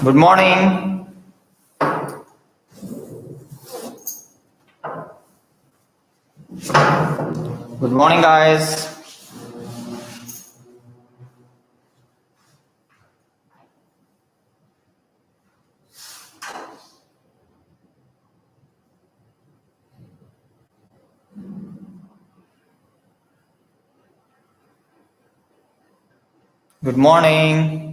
Good morning. Good morning, guys. Good morning.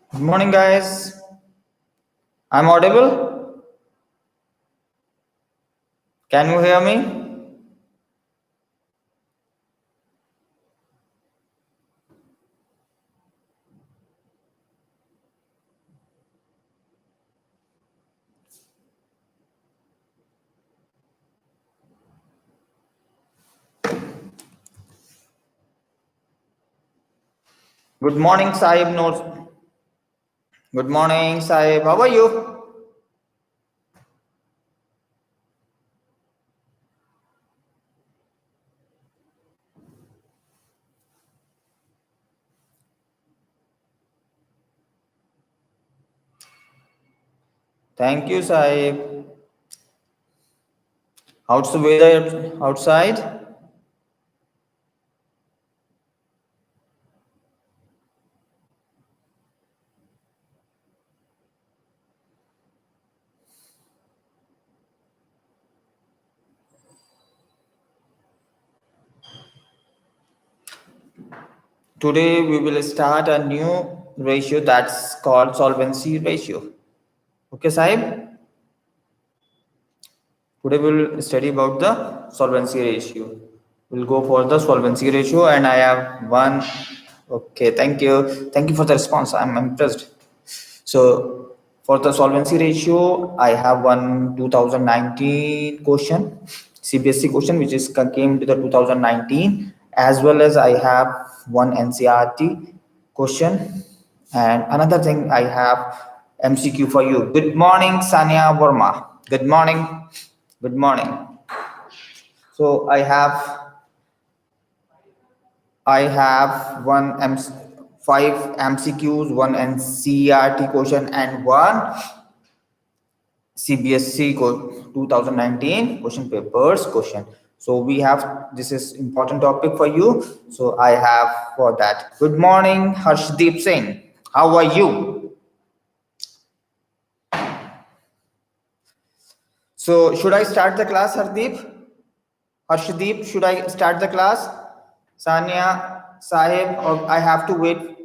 Good morning, guys. I'm audible? Can you hear me? Good morning, Sahib. No. Good morning, Sahib. How are you? Thank you, Sahib. How's the weather outside? Today we will start a new ratio that's called solvency ratio. Okay, Sahib? Today we'll study about the solvency ratio. We'll go for the solvency ratio, and I have one. Okay, thank you. Thank you for the response. I'm impressed. So for the solvency ratio, I have one 2019 question, CBSE question, which is came to the 2019, as well as I have one NCRT question, and another thing I have MCQ for you. Good morning, Sania Verma. Good morning. Good morning. So I have five MCQs, one NCRT question, and one CBSE 2019 question papers question. So we have, this is important topic for you. So I have for that. Good morning, Harshdeep Singh. How are you? So should I start the class, Harshdeep, should I start the class? Sania, Sahib, or I have to wait?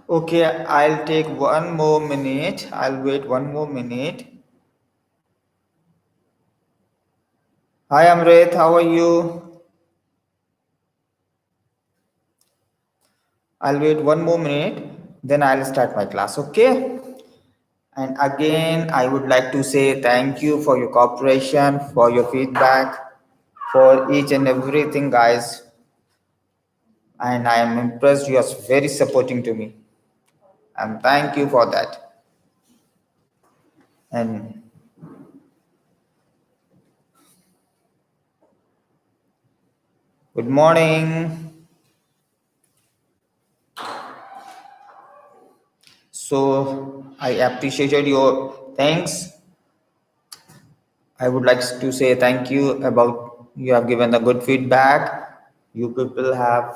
Okay, I'll take one more minute. I'll wait one more minute. Hi, Amrit, how are you? I'll wait one more minute, then I'll start my class, okay? And again, I would like to say thank you for your cooperation, for your feedback, for each and everything, guys. And I am impressed. You are very supporting to me. And thank you for that. And good morning. So I appreciated your thanks. I would like to say thank you about you have given the good feedback. You people have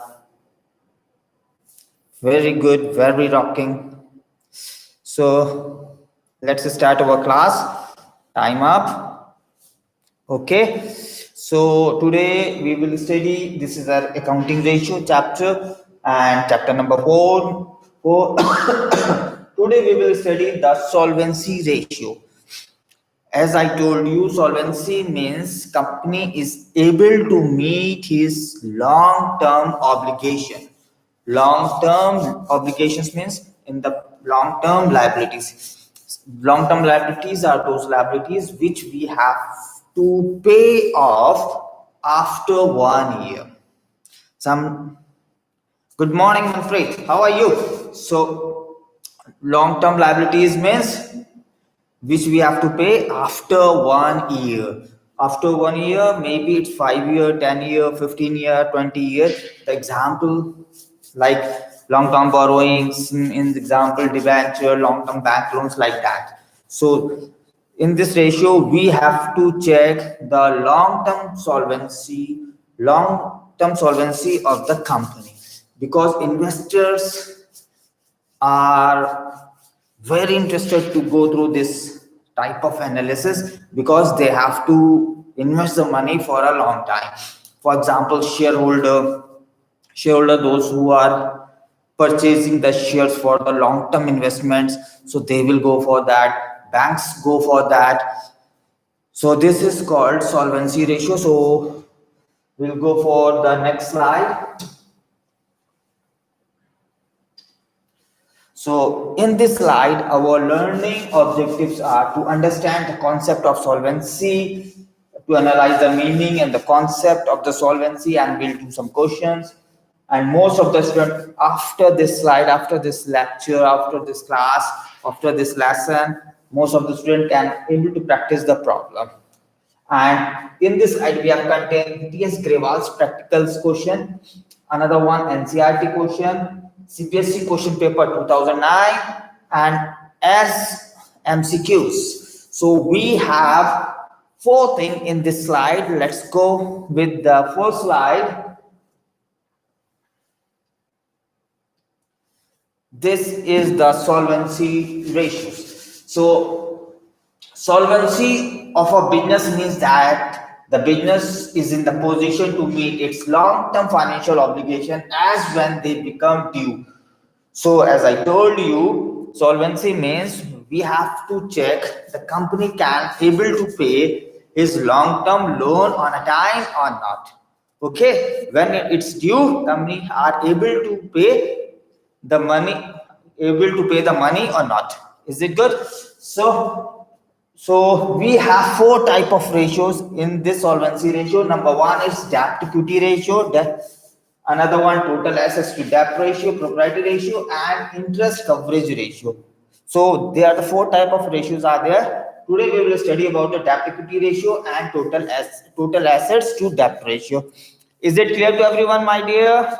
very good, very rocking. So let's start our class. Time up. Okay. So today we will study, this is our accounting ratio chapter, and chapter number 4 For today we will study the solvency ratio. As I told you, solvency means company is able to meet his long-term obligation. Long-term obligations means in the long-term liabilities. Long-term liabilities are those liabilities which we have to pay off after 1 year. Some Good morning, Manpreet. How are you? So, long-term liabilities means which we have to pay after 1 year. After 1 year, maybe it's 5 year, 10 year, 15 year, 20 year. The example like long-term borrowings, in the example debenture, long-term bank loans like that. So in this ratio, we have to check the long-term solvency of the company, because investors are very interested to go through this type of analysis, because they have to invest the money for a long time. For example, shareholder, those who are purchasing the shares for the long term investments, so they will go for that, banks go for that. So this is called solvency ratio. So we'll go for the next slide. So in this slide, our learning objectives are to understand the concept of solvency, to analyze the meaning and the concept of the solvency, and we'll do some questions. And most of the students, after this slide, after this lecture, after this class, after this lesson, most of the students can able to practice the problem. And in this slide, we have contained T.S. Grewal's practicals question, another one NCRT question, CPSC question paper 2009, and as MCQs. So we have four things in this slide. Let's go with the first slide. This is the solvency ratios. So solvency of a business means that the business is in the position to meet its long-term financial obligation as when they become due. So as I told you, solvency means we have to check the company can able to pay his long-term loan on a time or not. Okay, when it's due, company are able to pay the money, or not. Is it good? So we have four type of ratios in this solvency ratio. Number one is debt equity ratio, another one total assets to debt ratio, propriety ratio, and interest coverage ratio. So there are the four type of ratios are there. Today we will study about the debt equity ratio and total assets to debt ratio. Is it clear to everyone, my dear?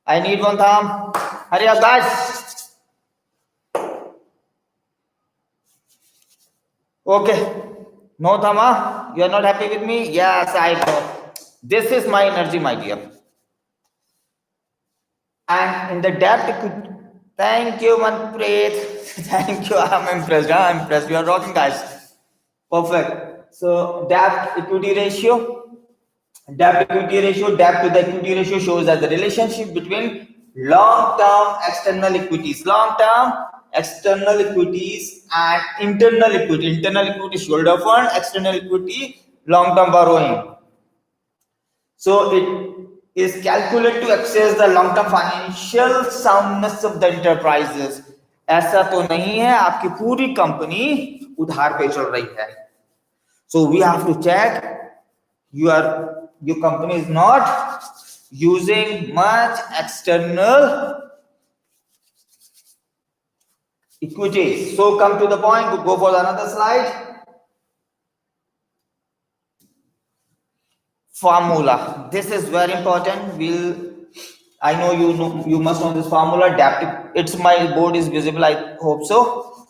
I need one thumb. Hurry up, guys. Okay. No, Thama, you are not happy with me? Yes, I know. This is my energy, my dear. And in the debt equity, thank you, Manpreet. Thank you. I'm impressed. I'm impressed. You are rocking, guys. Perfect. So debt equity ratio. Debt to the equity ratio shows as the relationship between long-term external equities, and internal equity. Internal equity, shoulder fund; external equity, long-term borrowing. So it is calculated to access the long-term financial soundness of the enterprises. ऐसा तो नहीं है आपकी पूरी company उधार पे चल रही है. So we have to check your company is not using much external equity. So come to the point. We'll go for another slide. Formula. This is very important. I know you must know this formula. It's my board is visible. I hope so.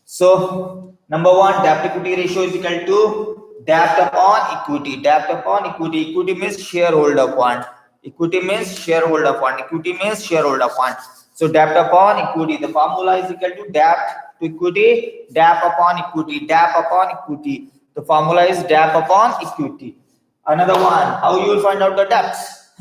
So number one, debt equity ratio is equal to debt upon equity. Debt upon equity. Equity means shareholder fund. Equity means shareholder fund. So debt upon equity. The formula is equal to debt to equity, debt upon equity, The formula is debt upon equity. Another one, how you will find out the debts?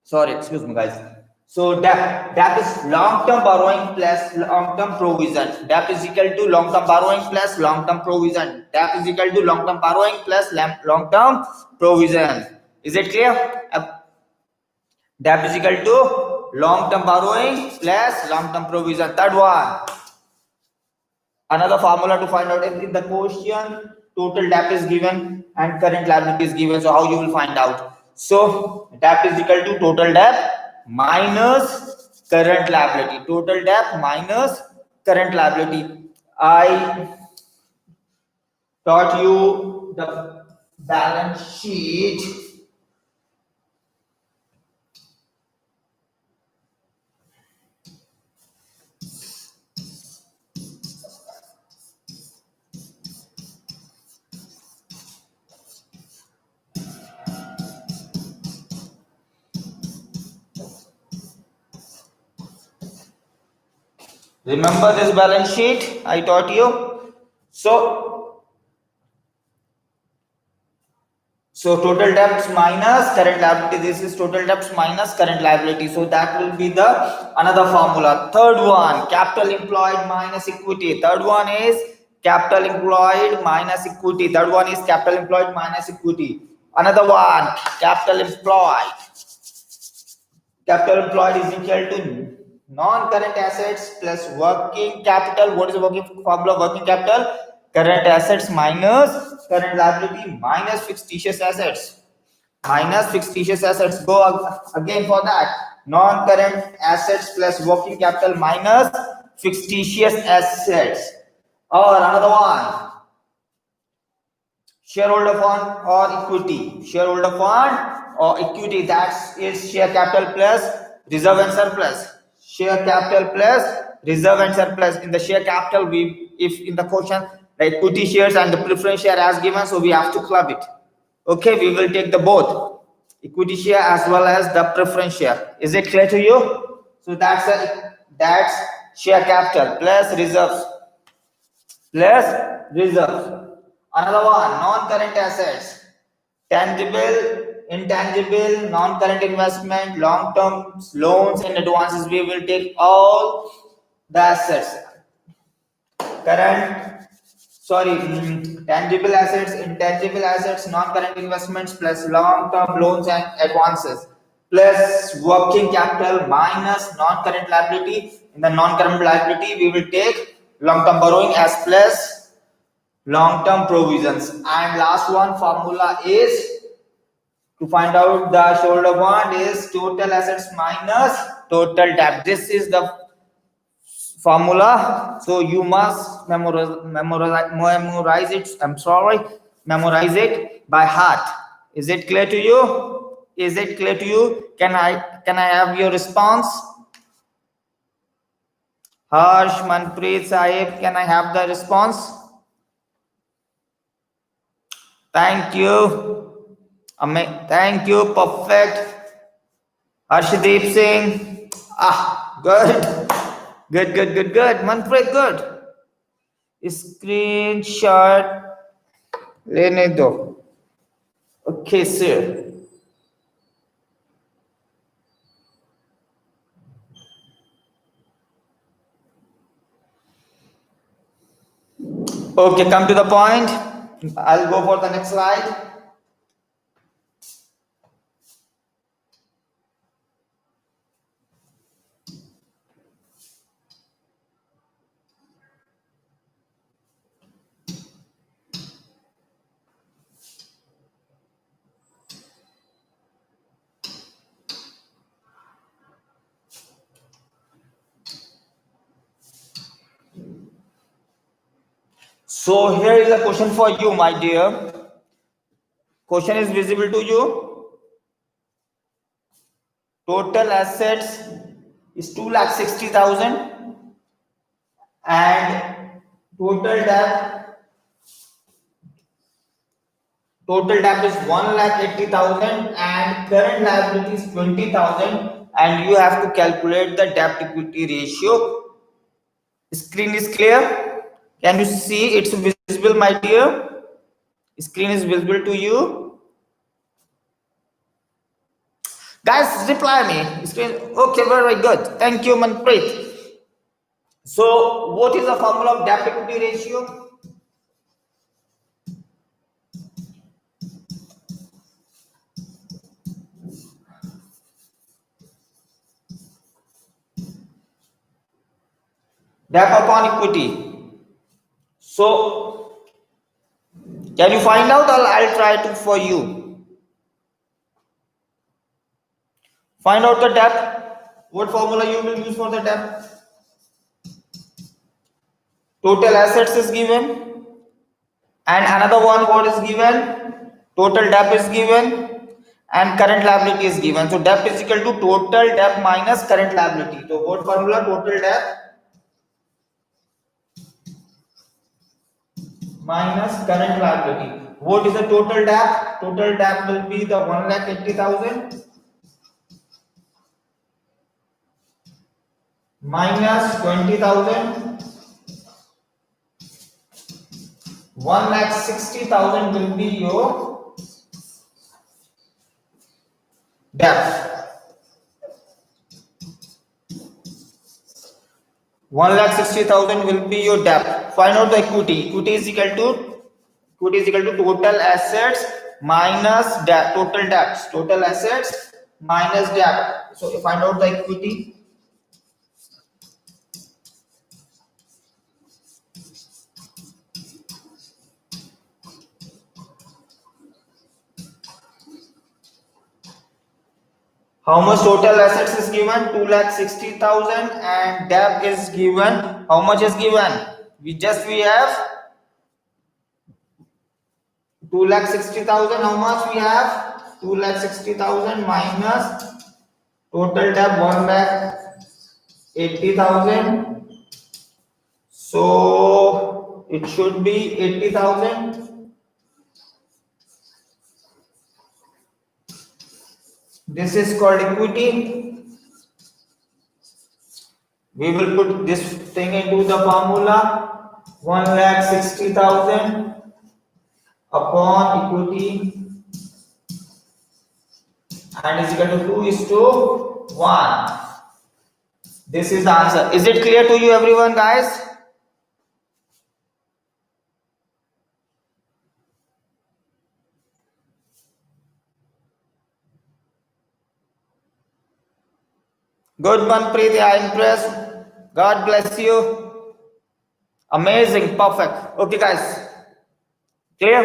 Sorry, excuse me, guys. So debt is long-term borrowing plus long-term provision. Debt is equal to long-term borrowing plus long-term provision. Debt is equal to long-term borrowing plus long-term provision. Is it clear? Debt is equal to long-term borrowing plus long-term provision. Third one. Another formula to find out if the question total debt is given and current liability is given. So how you will find out? So debt is equal to total debt minus current liability. Total debt minus current liability. I taught you the balance sheet. Remember this balance sheet I taught you? So total debts minus current liability. This is total debts minus current liability. So that will be the another formula. Third one, capital employed minus equity. Third one is capital employed minus equity. Third one is capital employed minus equity. Another one, capital employed. Capital employed is equal to non-current assets plus working capital. What is the working formula? Working capital, current assets minus current liability minus fictitious assets. Minus fictitious assets. Go again for that. Non-current assets plus working capital minus fictitious assets. Or another one. Shareholder fund or equity. Shareholder fund or equity, that is share capital plus reserve and surplus. Share capital plus reserve and surplus. In the share capital, if in the question the equity shares and the preference share as given, so we have to club it. Okay, we will take the both equity share as well as the preference share. Is it clear to you? So that's share capital plus reserves. Another one, non-current assets. Tangible, intangible, non-current investment, long-term loans and advances. We will take all the assets. Tangible assets, intangible assets, non-current investments plus long-term loans and advances plus working capital minus non-current liability. In the non-current liability, we will take long-term borrowing as plus long-term provisions. And last one formula is to find out the shareholder fund is total assets minus total debt. This is the formula. So you must memorize it. Memorize it by heart. Is it clear to you? Is it clear to you? Can I have your response? Harsh, Manpreet, Sahib, can I have the response? Thank you. Thank you. Perfect. Harshdeep Singh. Good. Good. Manpreet, good. Screenshot. Lene do. Okay, sir. Okay, come to the point. I'll go for the next slide. So here is a question for you, my dear. Question is visible to you. Total assets is 2,60,000 and total debt is 1,80,000 and current liability is 20,000 and you have to calculate the debt equity ratio. Screen is clear? Can you see it's visible, my dear? Screen is visible to you. Guys, reply me. Screen. Okay, very good. Thank you, Manpreet. So, what is the formula of debt equity ratio? Debt upon equity. So, can you find out, or I'll try to for you? Find out the debt. What formula you will use for the debt? Total assets is given, and another one what is given? Total debt is given, and current liability is given. So debt is equal to total debt minus current liability. So what formula? Total debt minus current liability. What is the total debt? Total debt will be the 1,80,000 minus 20,000. 1,60,000 will be your debt. 1,60,000 will be your debt. Find out the equity. Equity is equal to total assets minus debt. Total debts. Total assets minus debt. So you find out the equity. How much total assets is given? 2,60,000, and debt is given. How much is given? We have 2,60,000. How much we have? 2,60,000 minus total debt 1,80,000. So it should be 80,000. This is called equity. We will put this thing into the formula. 1,60,000 upon equity, and is equal to 2:1. This is the answer. Is it clear to you, everyone, guys? Good, Manpreet. I am impressed. God bless you. Amazing. Perfect. Okay, guys. Clear?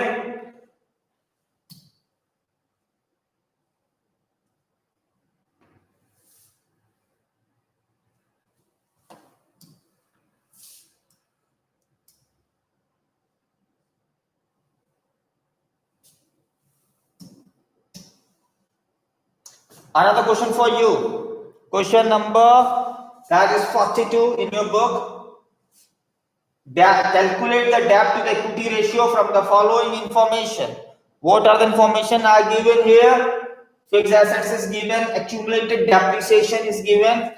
Another question for you. Question number that is 42 in your book. Calculate the debt to the equity ratio from the following information. What are the information are given here? Fixed assets is given, accumulated depreciation is given,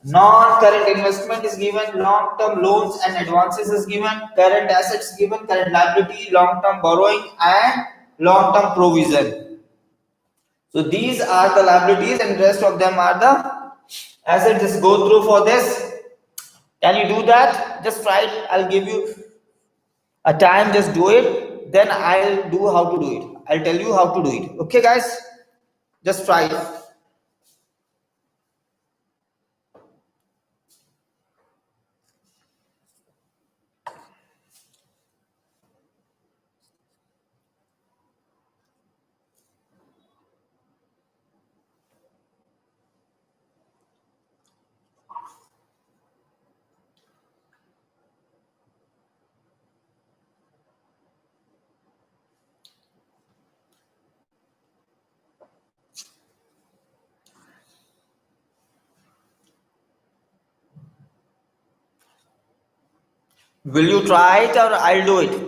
non-current investment is given, long-term loans and advances is given, current assets given, current liability, long-term borrowing and long-term provision. So these are the liabilities and rest of them are the assets. Just go through for this. Can you do that? Just try it. I'll give you a time, just do it. Then I'll do how to do it. I'll tell you how to do it. Okay, guys? Just try it. Will you try it or I'll do it?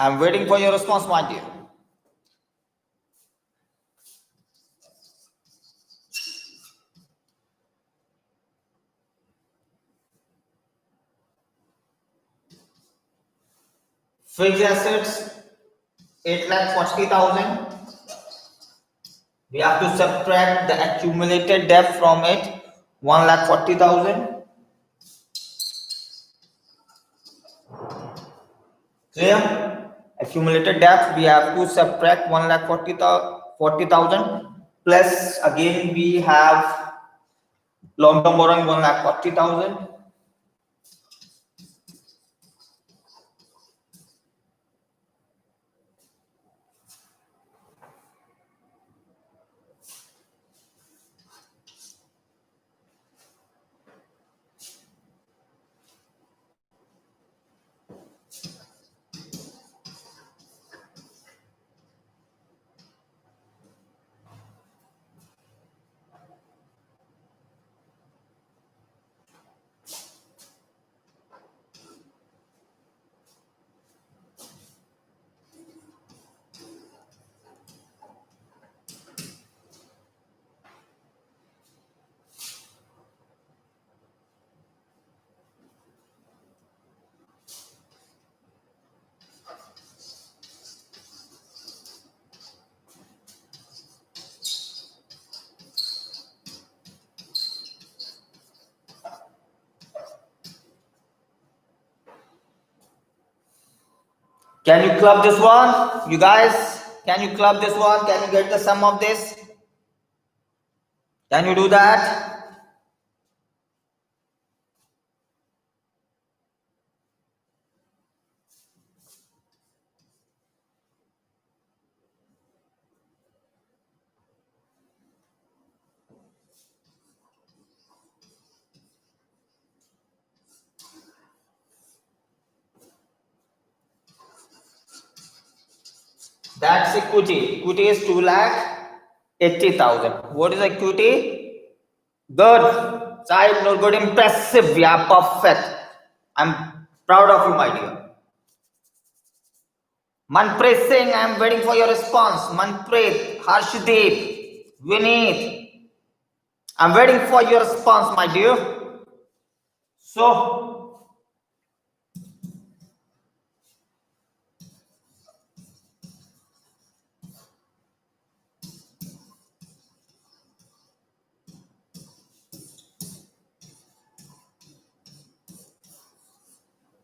I'm waiting for your response, my dear. Fixed assets 8,40,000. We have to subtract the accumulated debt from it 1,40,000. Clear? Accumulated debt we have to subtract 1,40,000 plus again we have long term borrowing 1,40,000. Can you club this one? You guys, can you club this one? Can you get the sum of this? Can you do that? That's equity. Equity is 2,80,000. What is equity? Good. Side, no good, impressive. Yeah, perfect. I'm proud of you, my dear. Manpreet Singh, I'm waiting for your response. Manpreet, Harshdeep, Vineet, I'm waiting for your response, my dear. So,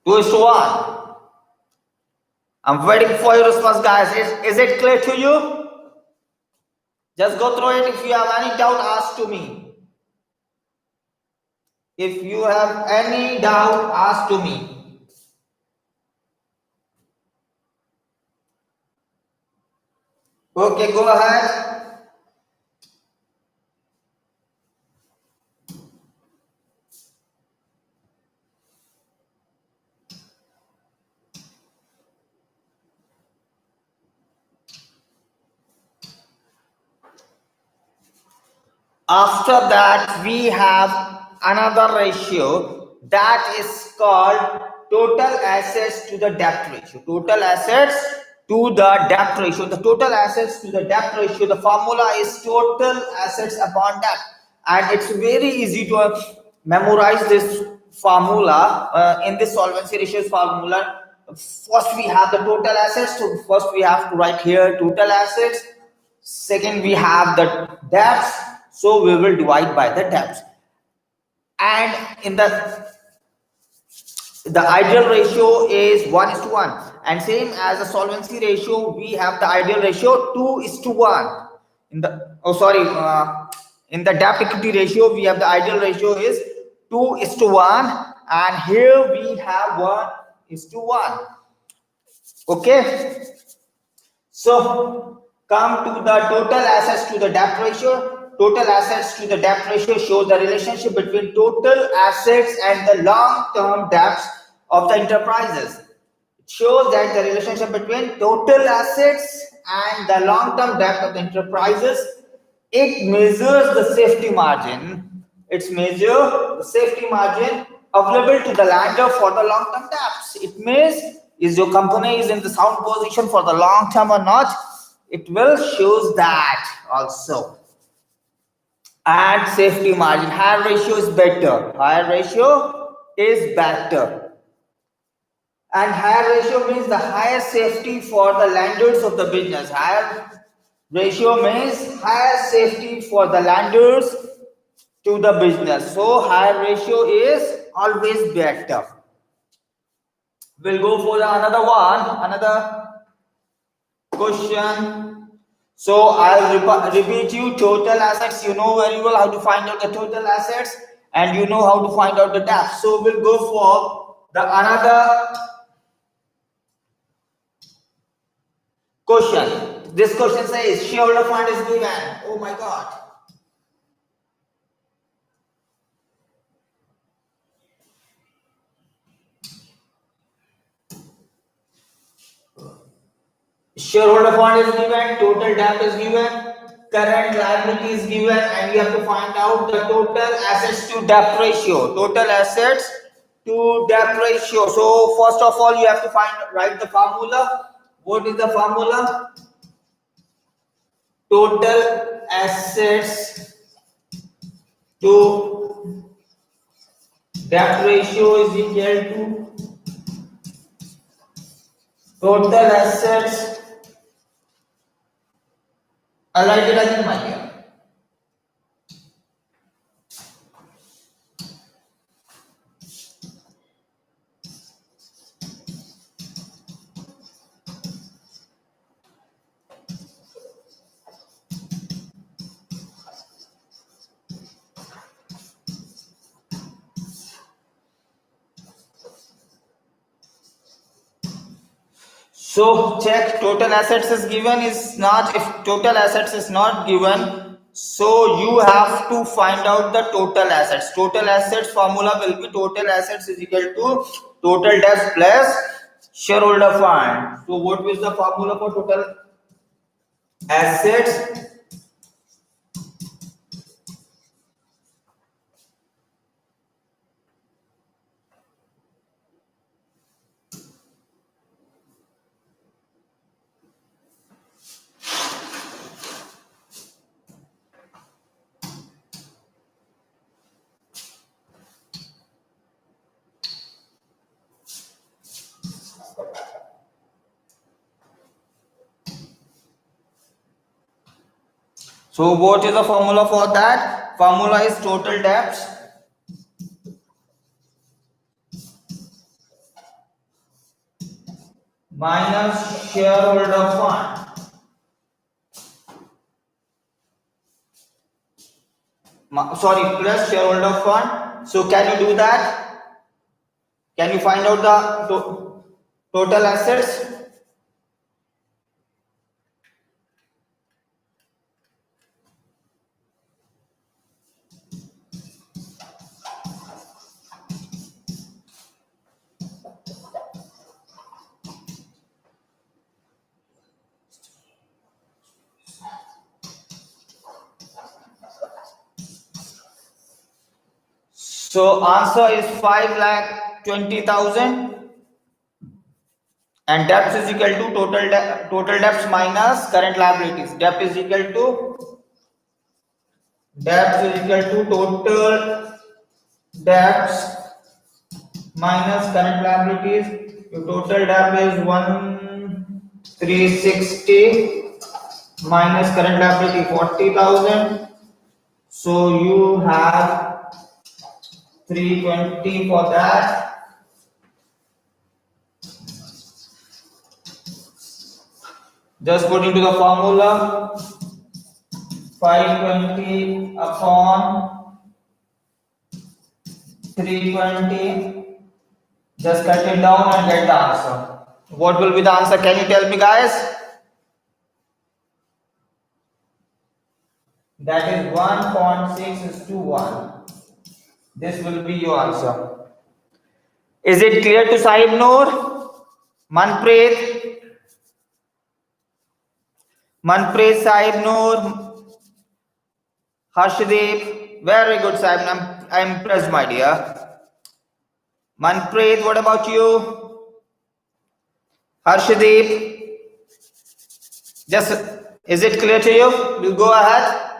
2:1. I'm waiting for your response, guys. Is it clear to you? Just go through it. If you have any doubt, ask to me. If you have any doubt, ask to me. Okay, go ahead. After that, we have another ratio that is called total assets to the debt ratio. Total assets to the debt ratio. The total assets to the debt ratio, the formula is total assets upon debt. And it's very easy to memorize this formula in this solvency ratios formula. First, we have the total assets. So first, we have to write here total assets. Second, we have the debts, so we will divide by the debts. And in the ideal ratio is 1:1, and same as the solvency ratio, we have the ideal ratio 2:1. In the in the debt equity ratio, we have the ideal ratio is 2:1, and here we have 1:1. Okay, so come to the total assets to the debt ratio. Total assets to the debt ratio shows the relationship between total assets and the long-term debts of the enterprises. It shows that the relationship between total assets and the long-term debt of the enterprises. It measures the safety margin. It measures the safety margin available to the lender for the long-term debts. It means is your company is in the sound position for the long term or not. It will shows that also. And safety margin, higher ratio is better. Higher ratio is better. And higher ratio means the higher safety for the lenders of the business. Higher ratio means higher safety for the lenders to the business. So higher ratio is always better. We'll go for another one, another question. So I'll repeat you total assets. You know very well how to find out the total assets, and you know how to find out the debt. So we'll go for the another question. This question says shareholder fund is given. Oh my God. Shareholder fund is given, total debt is given, current liability is given, and you have to find out the total assets to debt ratio. Total assets to debt ratio. So first of all, you have to write the formula. What is the formula? Total assets to debt ratio is equal to total assets. I'll write it again, my dear. So check total assets is given is not, if total assets is not given, so you have to find out the total assets. Total assets formula will be total assets is equal to total debt plus shareholder fund. So what is the formula for total assets? So what is the formula for that? Formula is total debts minus shareholder fund. Sorry, plus shareholder fund. So can you do that? Can you find out the total assets? So answer is 5,20,000, and debt is equal to total debts minus current liabilities. Debt is equal to total debts minus current liabilities. Your total debt is 1,360 minus current liability 40,000. So you have 320 for that. Just put into the formula 520 upon 320. Just cut it down and get the answer. What will be the answer? Can you tell me, guys? That is 1.6:1. This will be your answer. Is it clear to Sahib Noor? Manpreet, Sahib Noor, Harshdeep. Very good, Sahib. I'm impressed, my dear. Manpreet, what about you? Harshdeep, just is it clear to you? We'll go ahead.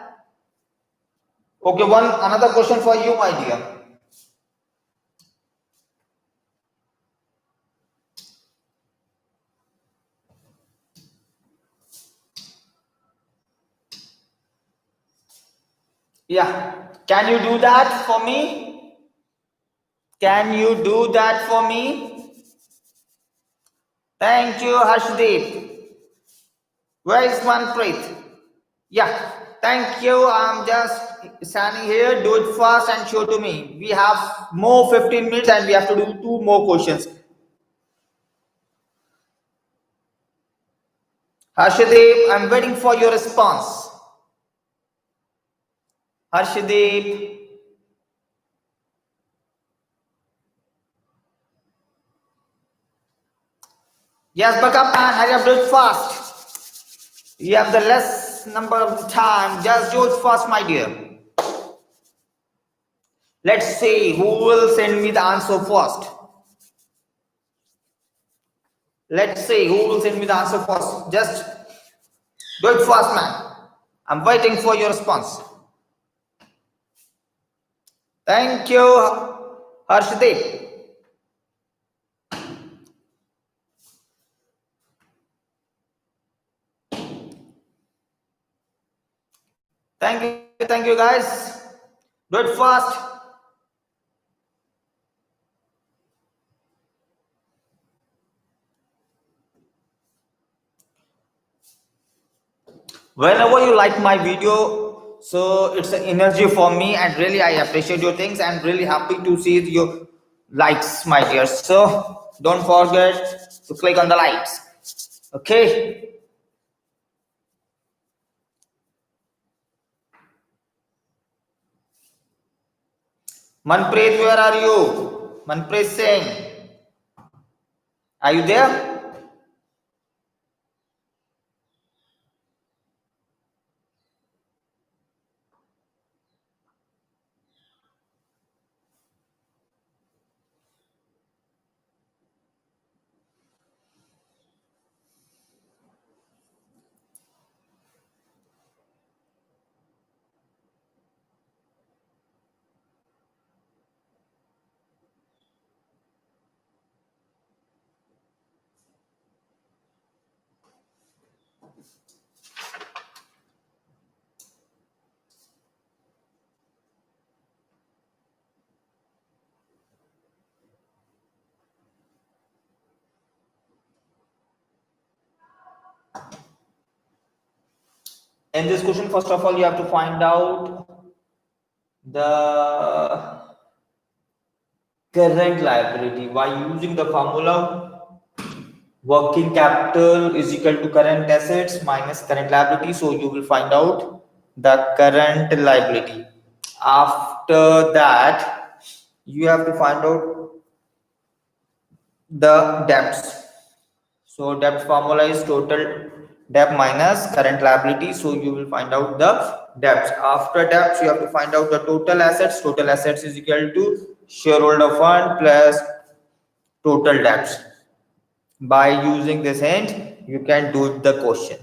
Okay, one another question for you, my dear. Yeah, can you do that for me? Can you do that for me? Thank you, Harshdeep. Where is Manpreet? Yeah, thank you. I'm just standing here. Do it fast and show to me. We have more 15 minutes and we have to do two more questions. Harshdeep, I'm waiting for your response. Harshdeep. Yes, back up and hurry up, do it fast. You have the less number of time. Just do it fast, my dear. Let's see who will send me the answer first. Let's see who will send me the answer first. Just do it fast, man. I'm waiting for your response. Thank you, Harshdeep. Thank you guys. Do it fast. Whenever you like my video, so it's an energy for me, and really I appreciate your things. I'm really happy to see your likes, my dear. So don't forget to click on the likes. Okay. Manpreet, where are you? Manpreet Singh, are you there? 'In this question, first of all, you have to find out the current liability by using the formula working capital is equal to current assets minus current liability. So you will find out the current liability. After that, you have to find out the debts. So debt formula is total debt minus current liability. So you will find out the debts. After debts, you have to find out the total assets. Total assets is equal to shareholder fund plus total debts. By using this hint, you can do the question.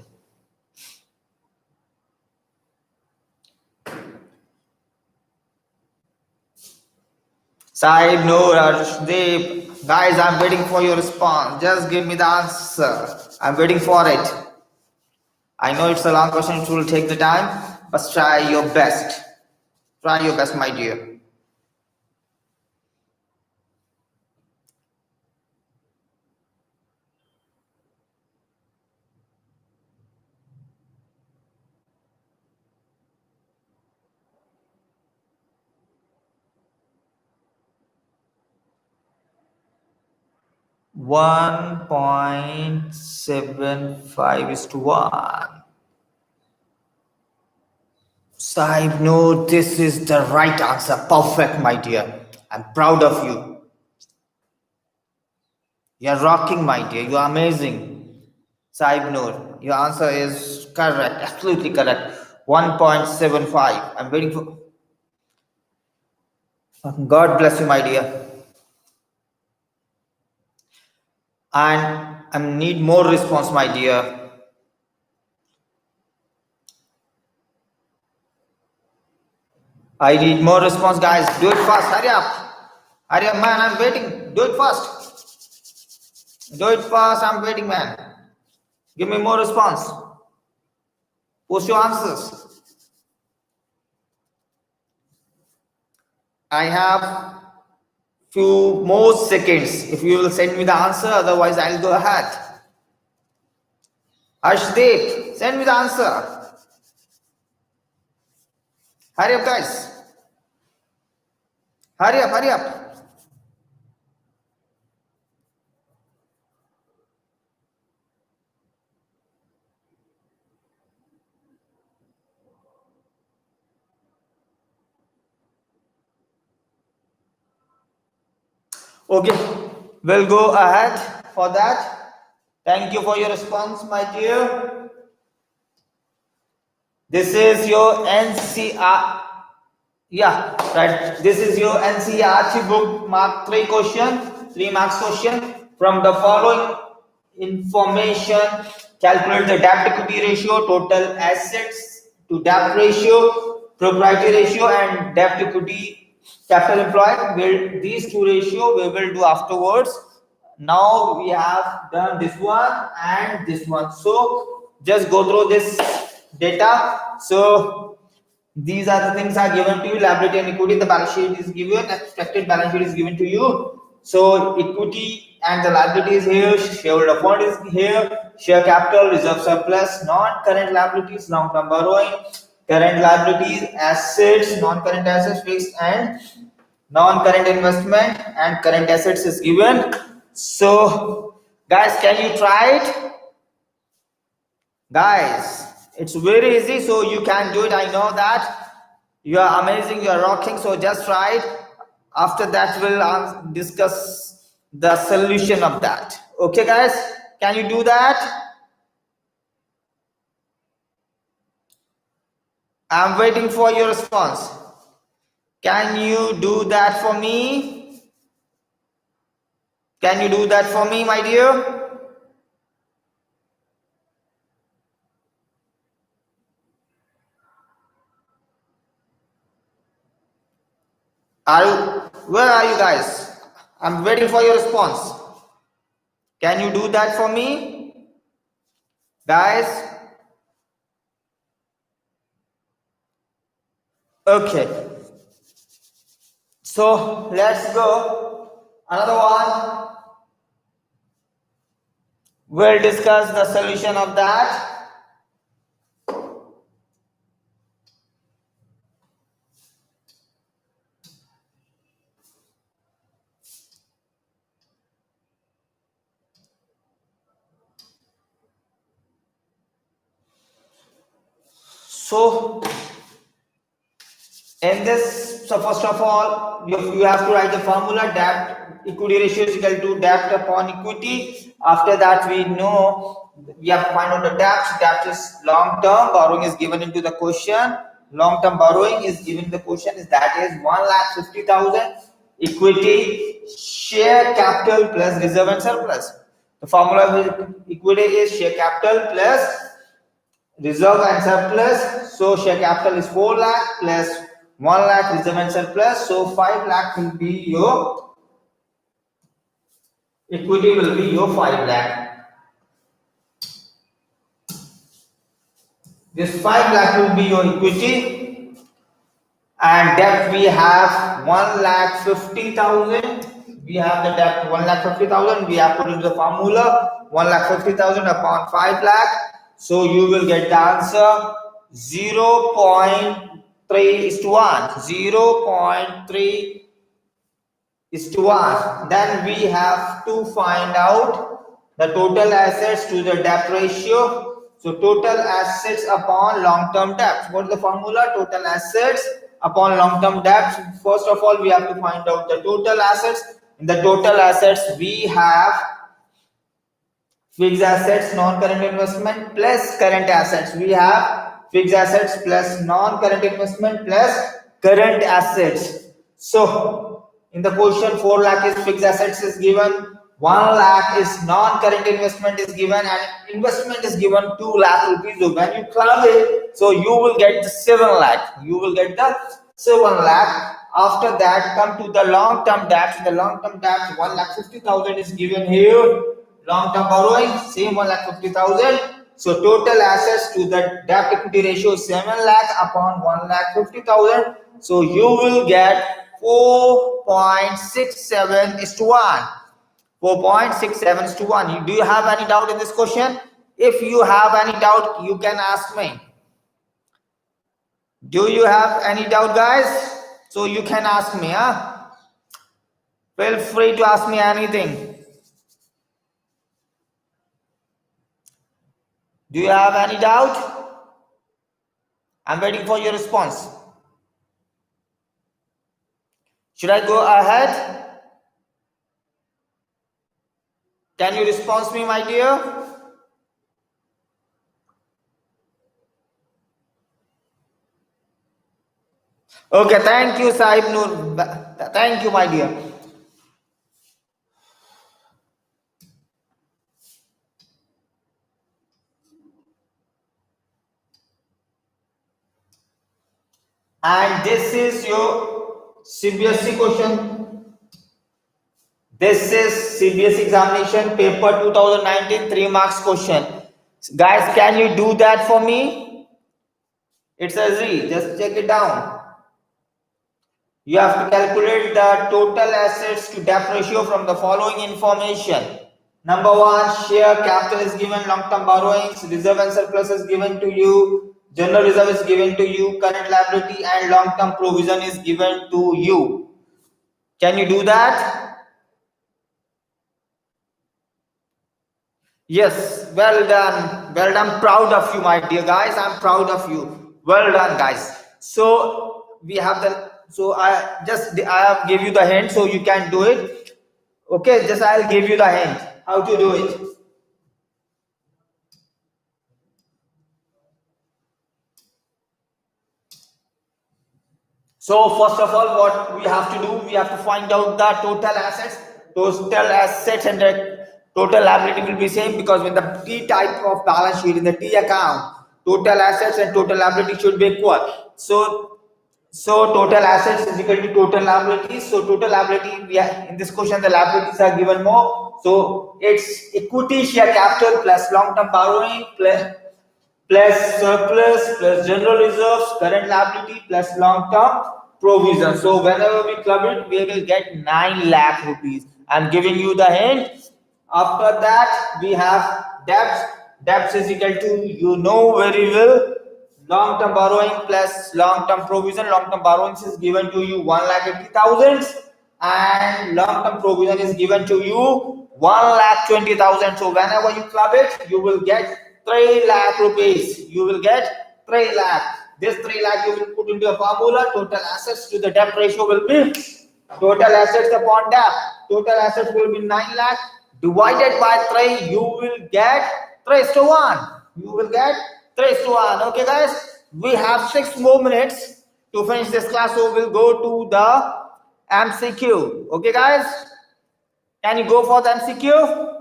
Side note, Arshdeep. Guys, I'm waiting for your response. Just give me the answer. I'm waiting for it. I know it's a long question, it will take the time, but try your best. Try your best, my dear. One 1.75 is to 1. Side note, this is the right answer. Perfect, my dear. I'm proud of you. You're rocking, my dear. You're amazing. Side note, your answer is correct. Absolutely correct. 1.75. I'm waiting for. God bless you, my dear. And I need more response, my dear. I need more response, guys. Do it fast. Hurry up. Hurry up, man. I'm waiting. Do it fast. Do it fast. I'm waiting, man. Give me more response. Post your answers. I have few more seconds. If you will send me the answer, otherwise I'll go ahead. Harshdeep, send me the answer. Hurry up, guys. Hurry up, hurry up. Okay, we'll go ahead for that. Thank you for your response, my dear. This is your NCR. Yeah, right. This is your NCRT book mark 3 question, 3 marks question. From the following information, calculate the debt equity ratio, total assets to debt ratio, propriety ratio, and debt equity capital employed. These two ratio we will do afterwards. Now we have done this one and this one. So just go through this data. So these are the things are given to you. Liability and equity, the balance sheet is given, expected balance sheet is given to you. So equity and the liability is here, shareholder fund is here, share capital, reserve surplus, non-current liabilities, long-term borrowing, current liabilities, assets, non-current assets, fixed and non-current investment, and current assets is given. So guys, can you try it? Guys, it's very easy, so you can do it. I know that you are amazing, you are rocking, so just try it. After that we'll discuss the solution of that. Okay guys, can you do that? I'm waiting for your response. Can you do that for me? Can you do that for me, my dear? Where are you guys? I'm waiting for your response. Can you do that for me, guys? Okay, so let's go another one. We'll discuss the solution of that. So in this, so first of all, you have to write the formula. Debt equity ratio is equal to debt upon equity. After that, we know we have to find out the debt. Debt is long term. Borrowing is given into the question. Long term borrowing is given in the question. Is that is 1,50,000. Equity, share capital plus reserve and surplus. The formula of equity is share capital plus reserve and surplus. So share capital is 4 lakh plus 1 lakh reserve and surplus. So 5 lakh will be your equity, will be your 5 lakh. This 5 lakh will be your equity, and debt we have 1,50,000. We have the debt 1,50,000. We have put in the formula 1,50,000 upon 5 lakh. So you will get the answer 0.3:1. 0.3:1. Then we have to find out the total assets to the debt ratio. So total assets upon long-term debt. What is the formula? Total assets upon long-term debt. First of all, we have to find out the total assets. In the total assets, we have fixed assets, non-current investment plus current assets. We have fixed assets plus non-current investment plus current assets. So in the question, 4 lakh is fixed assets is given, 1 lakh is non-current investment is given and investment is given 2 lakh rupees. So when you club it, so you will get the 7 lakh. You will get the 7 lakh. After that, come to the long-term debt. The long-term debt 1,50,000 is given here. Long-term borrowing, same 1,50,000. So total assets to the debt equity ratio is 7 lakh upon 1,50,000. So you will get 4.67 is to 1. 4.67 is to 1. Do you have any doubt in this question? If you have any doubt, you can ask me. Do you have any doubt, guys? So you can ask me. Feel free to ask me anything. Do you have any doubt? I'm waiting for your response. Should I go ahead? Can you respond me, my dear? Okay, thank you, Sahib Noor. Thank you, my dear. And this is your CBSE question. This is CBSE examination paper 2019 3 marks question. Guys, can you do that for me? It's a Z. Just check it down. You have to calculate the total assets to debt ratio from the following information. Number 1, share capital is given, long-term borrowings, reserve and surplus is given to you, general reserve is given to you, current liability and long-term provision is given to you. Can you do that? Yes, well done. Well done. Proud of you, my dear guys. I'm proud of you. Well done, guys. So we have the I have give you the hint so you can do it. Okay, just I'll give you the hint how to do it. So first of all, what we have to do, we have to find out the total assets. Total assets and the total liability will be same because when the T type of balance sheet in the T account, total assets and total liability should be equal. So total assets is equal to total liabilities. So total liability, in this question the liabilities are given more. So it's equity share capital plus long-term borrowing plus surplus plus general reserves, current liability plus long-term provision. So whenever we club it, we will get 9 lakh rupees. I'm giving you the hint. After that, we have debts. Debts is equal to, you know very well, long-term borrowing plus long-term provision. Long-term borrowings is given to you 1,80,000 and long-term provision is given to you 1,20,000. So whenever you club it, you will get 3 lakh rupees. You will get 3 lakh. This 3 lakh you will put into a formula. Total assets to the debt ratio will be total assets upon debt. Total assets will be 9 lakh divided by 3. You will get 3:1. You will get 3:1. Okay, guys. We have 6 more minutes to finish this class. So we'll go to the MCQ. Okay, guys. Can you go for the MCQ?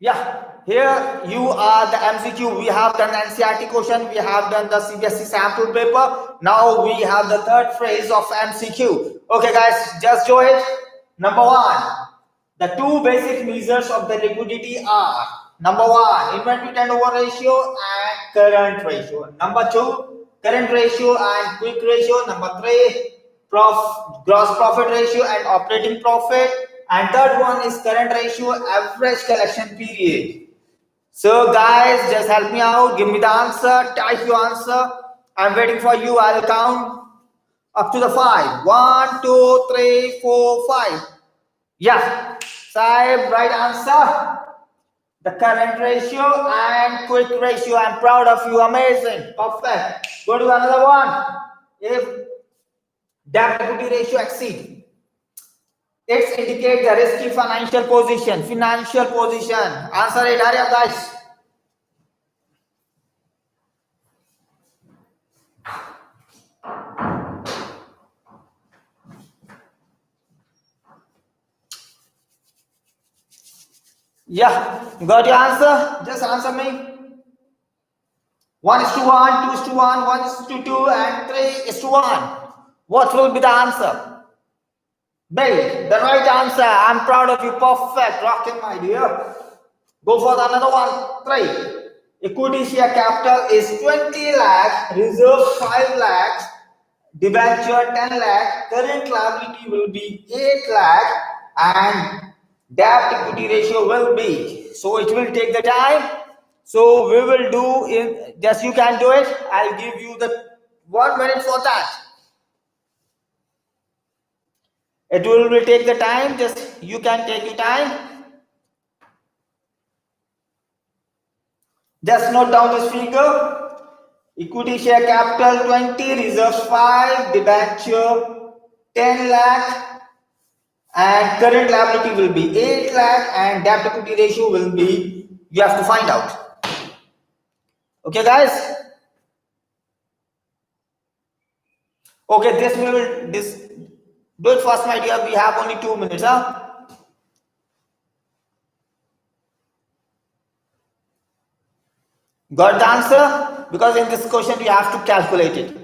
Yeah, here you are the MCQ. We have done NCRT question. We have done the CBSE sample paper. Now we have the third phase of MCQ. Okay, guys, just do it. Number 1, the two basic measures of the liquidity are number 1, inventory turnover ratio and current ratio. Number 2, current ratio and quick ratio. Number 3, gross profit ratio and operating profit. And third one is current ratio, average collection period. So guys, just help me out. Give me the answer. Type your answer. I'm waiting for you. I'll count up to the 5. 1, 2, 3, 4, 5. Yeah. Sahib, right answer. The current ratio and quick ratio. I'm proud of you. Amazing. Perfect. Go to another one. If debt equity ratio exceeds, it indicates the risky financial position. Financial position. Answer it. Hurry up, guys. Yeah, got your answer? Just answer me. 1 is to 1, 2 is to 1, 1 is to 2, and 3 is to 1. What will be the answer? Bill, the right answer. I'm proud of you. Perfect. Rocking, my dear. Go for another one. 3. Equity share capital is 20 lakh, reserve 5 lakhs, debenture 10 lakh, current liability will be 8 lakh, and debt equity ratio will be. So it will take the time. So we will do in just you can do it. I'll give you the 1 minute for that. It will take the time. Just you can take your time. Just note down this figure. Equity share capital 20, reserves 5, debenture 10 lakh, and current liability will be 8 lakh, and debt equity ratio will be, you have to find out. Okay, guys? Okay, this do it fast, my dear. We have only 2 minutes, huh? Got the answer? Because in this question you have to calculate it.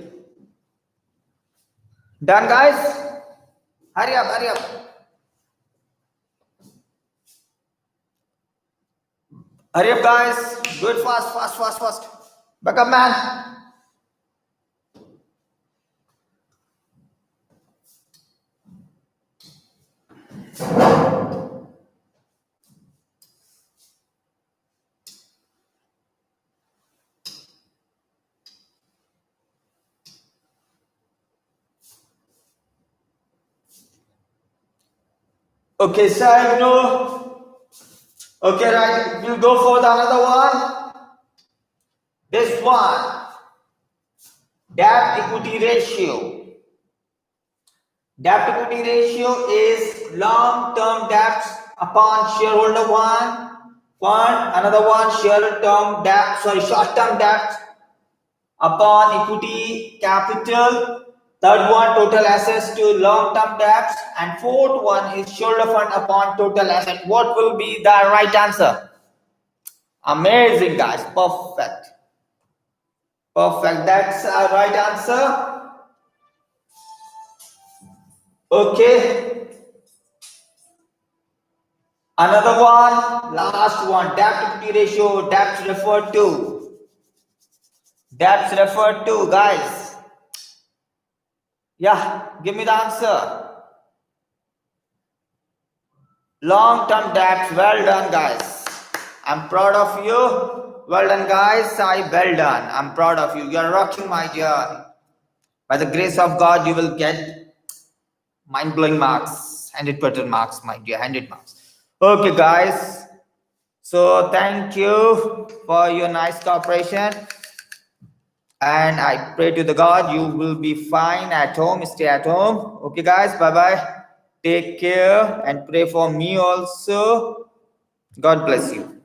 Done, guys? Hurry up, hurry up. Hurry up, guys. Do it fast, fast, fast, fast. Back up, man. Okay, side no. Okay, right. We'll go for the another one. This one. Debt equity ratio. Debt equity ratio is long-term debts upon shareholder one, another one short-term debts upon equity capital. Third one, total assets to long-term debts, and fourth one is shareholder fund upon total asset. What will be the right answer? Amazing, guys. Perfect. Perfect. That's our right answer. Okay. Another one, last one, debt equity ratio, debts referred to. Debts referred to, guys. Yeah, give me the answer. Long-term debts, well done, guys. I'm proud of you. Well done, guys. Well done. I'm proud of you. You're rocking, my dear. By the grace of God, you will get mind-blowing marks, 100% marks, my dear, 100 marks. Okay, guys. So thank you for your nice cooperation. And I pray to the God you will be fine at home. Stay at home. Okay, guys. Bye-bye. Take care and pray for me also. God bless you.